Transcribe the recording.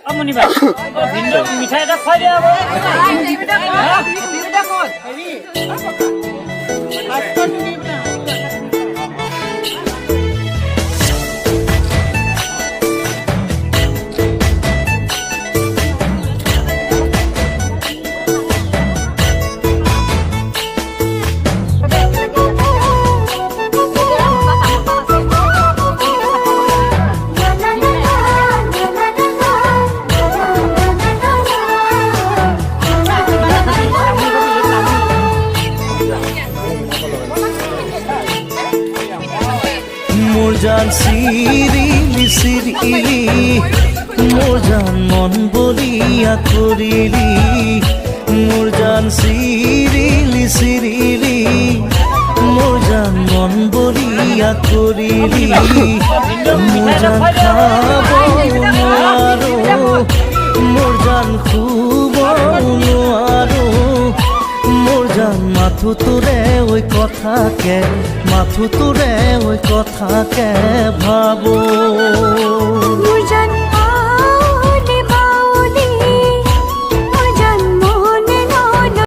আমনি ভাই মিঠাই এটা খুৱাই দিয়া मोर जान सिरिली सिरिली मोर जान मन बलिया करिली मोर जान सिरिली सिरिली मोर जान मन बलिया करिली मोर जान खाब নোৱাৰো मोर जान খুব নোৱাৰো मोर जान माथु तोरे ओई कथाके माथु तोरे ओई कथाके भाबो मोर जान